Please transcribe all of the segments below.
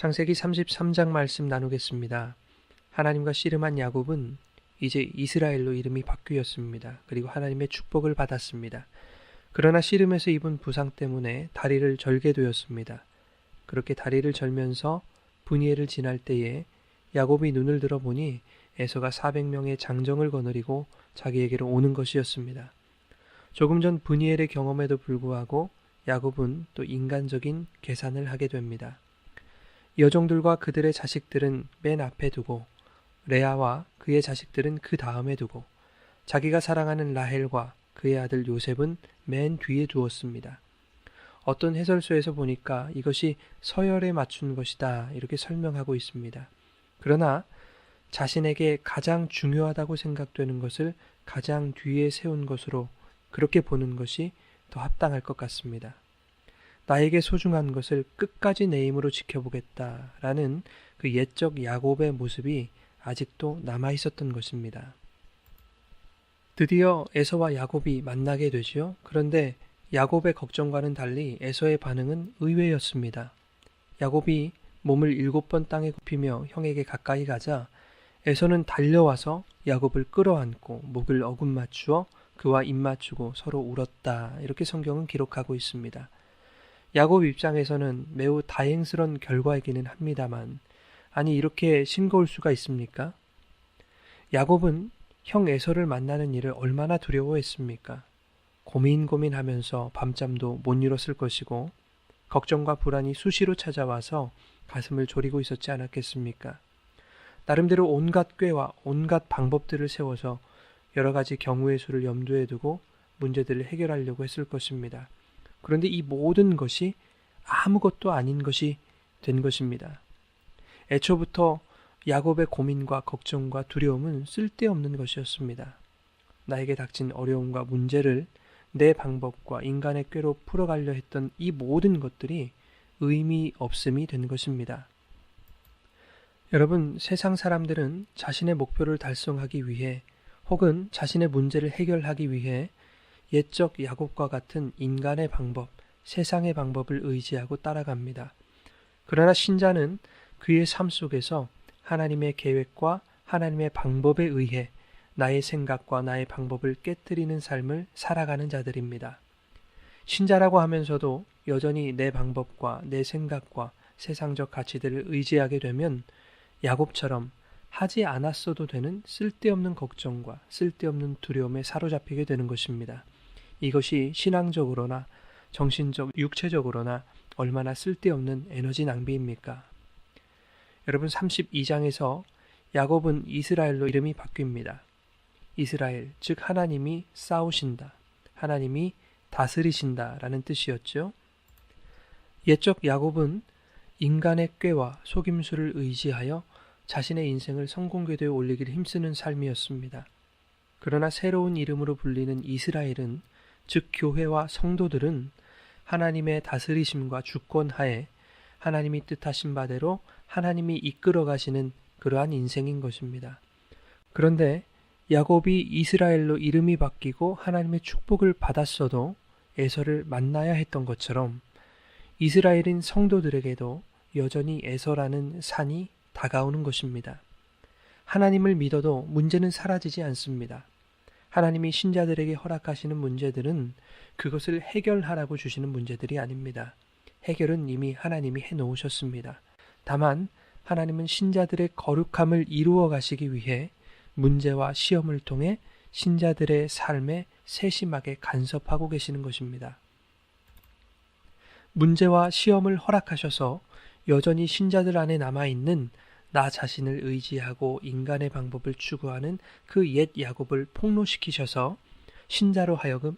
창세기 33장 말씀 나누겠습니다. 하나님과 씨름한 야곱은 이제 이스라엘로 이름이 바뀌었습니다. 그리고 하나님의 축복을 받았습니다. 그러나 씨름에서 입은 부상 때문에 다리를 절게 되었습니다. 그렇게 다리를 절면서 분이엘을 지날 때에 야곱이 눈을 들어보니 에서가 400명의 장정을 거느리고 자기에게로 오는 것이었습니다. 조금 전 분이엘의 경험에도 불구하고 야곱은 또 인간적인 계산을 하게 됩니다. 여종들과 그들의 자식들은 맨 앞에 두고 레아와 그의 자식들은 그 다음에 두고 자기가 사랑하는 라헬과 그의 아들 요셉은 맨 뒤에 두었습니다. 어떤 해설서에서 보니까 이것이 서열에 맞춘 것이다 이렇게 설명하고 있습니다. 그러나 자신에게 가장 중요하다고 생각되는 것을 가장 뒤에 세운 것으로 그렇게 보는 것이 더 합당할 것 같습니다. 나에게 소중한 것을 끝까지 내 힘으로 지켜보겠다라는 그 옛적 야곱의 모습이 아직도 남아있었던 것입니다. 드디어 에서와 야곱이 만나게 되지요. 그런데 야곱의 걱정과는 달리 에서의 반응은 의외였습니다. 야곱이 몸을 7번 땅에 굽히며 형에게 가까이 가자 에서는 달려와서 야곱을 끌어안고 목을 어금맞추어 그와 입맞추고 서로 울었다. 이렇게 성경은 기록하고 있습니다. 야곱 입장에서는 매우 다행스러운 결과이기는 합니다만 아니 이렇게 싱거울 수가 있습니까? 야곱은 형 에서를 만나는 일을 얼마나 두려워했습니까? 고민하면서 밤잠도 못 이뤘을 것이고 걱정과 불안이 수시로 찾아와서 가슴을 졸이고 있었지 않았겠습니까? 나름대로 온갖 꾀와 온갖 방법들을 세워서 여러 가지 경우의 수를 염두에 두고 문제들을 해결하려고 했을 것입니다. 그런데 이 모든 것이 아무것도 아닌 것이 된 것입니다. 애초부터 야곱의 고민과 걱정과 두려움은 쓸데없는 것이었습니다. 나에게 닥친 어려움과 문제를 내 방법과 인간의 꾀로 풀어가려 했던 이 모든 것들이 의미 없음이 된 것입니다. 여러분, 세상 사람들은 자신의 목표를 달성하기 위해 혹은 자신의 문제를 해결하기 위해 옛적 야곱과 같은 인간의 방법, 세상의 방법을 의지하고 따라갑니다. 그러나 신자는 그의 삶 속에서 하나님의 계획과 하나님의 방법에 의해 나의 생각과 나의 방법을 깨뜨리는 삶을 살아가는 자들입니다. 신자라고 하면서도 여전히 내 방법과 내 생각과 세상적 가치들을 의지하게 되면 야곱처럼 하지 않았어도 되는 쓸데없는 걱정과 쓸데없는 두려움에 사로잡히게 되는 것입니다. 이것이 신앙적으로나 정신적, 육체적으로나 얼마나 쓸데없는 에너지 낭비입니까? 여러분 32장에서 야곱은 이스라엘로 이름이 바뀝니다. 이스라엘, 즉 하나님이 싸우신다, 하나님이 다스리신다 라는 뜻이었죠. 옛적 야곱은 인간의 꾀와 속임수를 의지하여 자신의 인생을 성공궤도에 올리기를 힘쓰는 삶이었습니다. 그러나 새로운 이름으로 불리는 이스라엘은 즉 교회와 성도들은 하나님의 다스리심과 주권하에 하나님이 뜻하신 바대로 하나님이 이끌어 가시는 그러한 인생인 것입니다. 그런데 야곱이 이스라엘로 이름이 바뀌고 하나님의 축복을 받았어도 에서를 만나야 했던 것처럼 이스라엘인 성도들에게도 여전히 에서라는 산이 다가오는 것입니다. 하나님을 믿어도 문제는 사라지지 않습니다. 하나님이 신자들에게 허락하시는 문제들은 그것을 해결하라고 주시는 문제들이 아닙니다. 해결은 이미 하나님이 해놓으셨습니다. 다만 하나님은 신자들의 거룩함을 이루어 가시기 위해 문제와 시험을 통해 신자들의 삶에 세심하게 간섭하고 계시는 것입니다. 문제와 시험을 허락하셔서 여전히 신자들 안에 남아있는 나 자신을 의지하고 인간의 방법을 추구하는 그 옛 야곱을 폭로시키셔서 신자로 하여금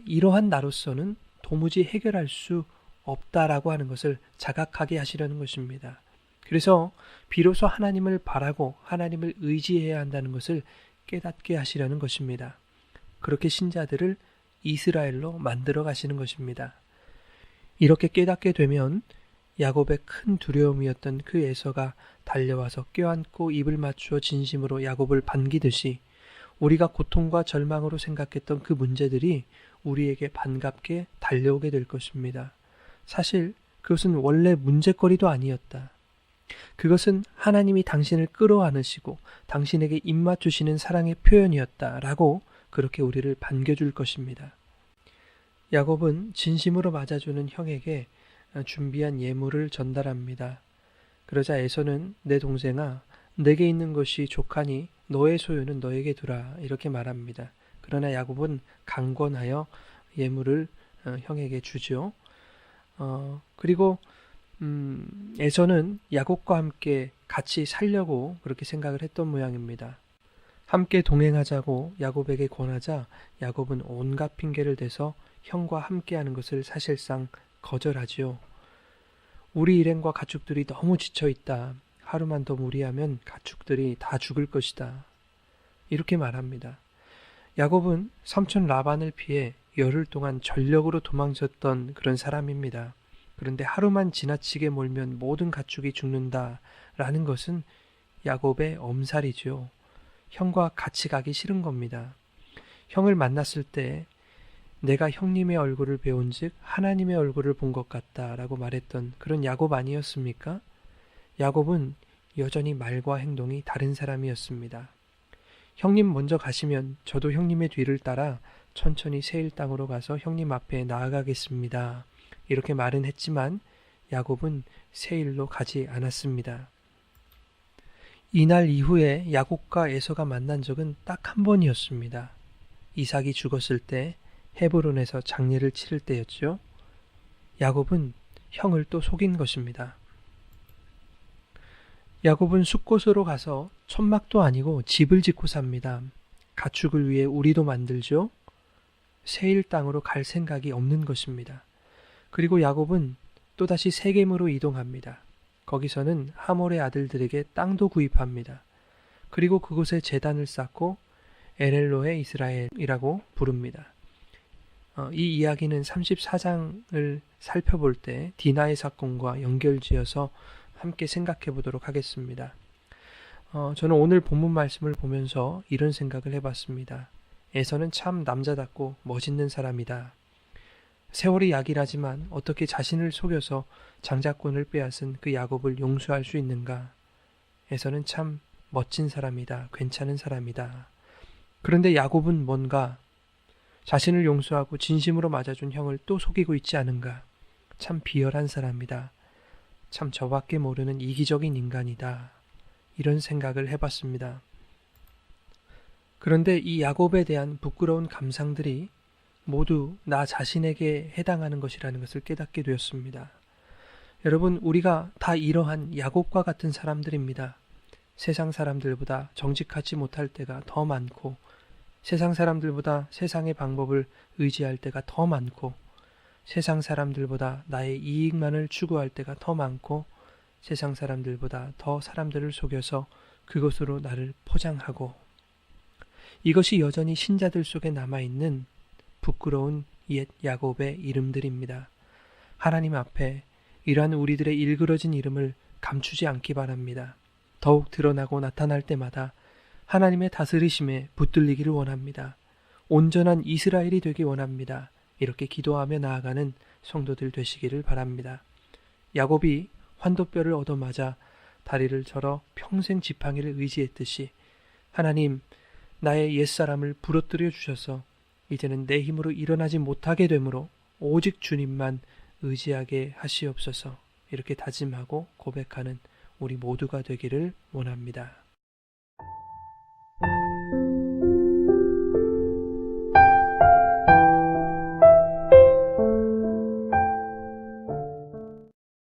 이러한 나로서는 도무지 해결할 수 없다라고 하는 것을 자각하게 하시려는 것입니다. 그래서 비로소 하나님을 바라고 하나님을 의지해야 한다는 것을 깨닫게 하시려는 것입니다. 그렇게 신자들을 이스라엘로 만들어 가시는 것입니다. 이렇게 깨닫게 되면 야곱의 큰 두려움이었던 그 에서가 달려와서 껴안고 입을 맞추어 진심으로 야곱을 반기듯이 우리가 고통과 절망으로 생각했던 그 문제들이 우리에게 반갑게 달려오게 될 것입니다. 사실 그것은 원래 문제거리도 아니었다. 그것은 하나님이 당신을 끌어안으시고 당신에게 입맞추시는 사랑의 표현이었다. 라고 그렇게 우리를 반겨줄 것입니다. 야곱은 진심으로 맞아주는 형에게 준비한 예물을 전달합니다. 그러자 에서는 내 동생아, 내게 있는 것이 족하니 너의 소유는 너에게 두라. 이렇게 말합니다. 그러나 야곱은 강권하여 예물을 형에게 주죠. 그리고 에서는 야곱과 함께 같이 살려고 그렇게 생각을 했던 모양입니다. 함께 동행하자고 야곱에게 권하자 야곱은 온갖 핑계를 대서 형과 함께하는 것을 사실상 거절하지요. 우리 일행과 가축들이 너무 지쳐있다. 하루만 더 무리하면 가축들이 다 죽을 것이다. 이렇게 말합니다. 야곱은 삼촌 라반을 피해 열흘 동안 전력으로 도망쳤던 그런 사람입니다. 그런데 하루만 지나치게 몰면 모든 가축이 죽는다라는 것은 야곱의 엄살이죠. 형과 같이 가기 싫은 겁니다. 형을 만났을 때 내가 형님의 얼굴을 배운즉 하나님의 얼굴을 본 것 같다라고 말했던 그런 야곱 아니었습니까? 야곱은 여전히 말과 행동이 다른 사람이었습니다. 형님 먼저 가시면 저도 형님의 뒤를 따라 천천히 세일 땅으로 가서 형님 앞에 나아가겠습니다. 이렇게 말은 했지만 야곱은 세일로 가지 않았습니다. 이날 이후에 야곱과 에서가 만난 적은 딱 한 번이었습니다. 이삭이 죽었을 때 헤브론에서 장례를 치를 때였죠. 야곱은 형을 또 속인 것입니다. 야곱은 숫곳으로 가서 천막도 아니고 집을 짓고 삽니다. 가축을 위해 우리도 만들죠. 세일 땅으로 갈 생각이 없는 것입니다. 그리고 야곱은 또다시 세겜으로 이동합니다. 거기서는 하몰의 아들들에게 땅도 구입합니다. 그리고 그곳에 제단을 쌓고 엘엘로의 이스라엘이라고 부릅니다. 이 이야기는 34장을 살펴볼 때 디나의 사건과 연결지어서 함께 생각해 보도록 하겠습니다. 저는 오늘 본문 말씀을 보면서 이런 생각을 해봤습니다. 에서는 참 남자답고 멋있는 사람이다. 세월이 약이라지만 어떻게 자신을 속여서 장자권을 빼앗은 그 야곱을 용서할 수 있는가? 에서는 참 멋진 사람이다. 괜찮은 사람이다. 그런데 야곱은 뭔가 자신을 용서하고 진심으로 맞아준 형을 또 속이고 있지 않은가? 참 비열한 사람이다. 참 저밖에 모르는 이기적인 인간이다. 이런 생각을 해봤습니다. 그런데 이 야곱에 대한 부끄러운 감상들이 모두 나 자신에게 해당하는 것이라는 것을 깨닫게 되었습니다. 여러분, 우리가 다 이러한 야곱과 같은 사람들입니다. 세상 사람들보다 정직하지 못할 때가 더 많고, 세상 사람들보다 세상의 방법을 의지할 때가 더 많고, 세상 사람들보다 나의 이익만을 추구할 때가 더 많고, 세상 사람들보다 더 사람들을 속여서 그것으로 나를 포장하고, 이것이 여전히 신자들 속에 남아있는 부끄러운 옛 야곱의 이름들입니다. 하나님 앞에 이러한 우리들의 일그러진 이름을 감추지 않기 바랍니다. 더욱 드러나고 나타날 때마다 하나님의 다스리심에 붙들리기를 원합니다. 온전한 이스라엘이 되기 원합니다. 이렇게 기도하며 나아가는 성도들 되시기를 바랍니다. 야곱이 환도뼈를 얻어맞아 다리를 절어 평생 지팡이를 의지했듯이 하나님, 나의 옛사람을 부러뜨려 주셔서 이제는 내 힘으로 일어나지 못하게 되므로 오직 주님만 의지하게 하시옵소서. 이렇게 다짐하고 고백하는 우리 모두가 되기를 원합니다.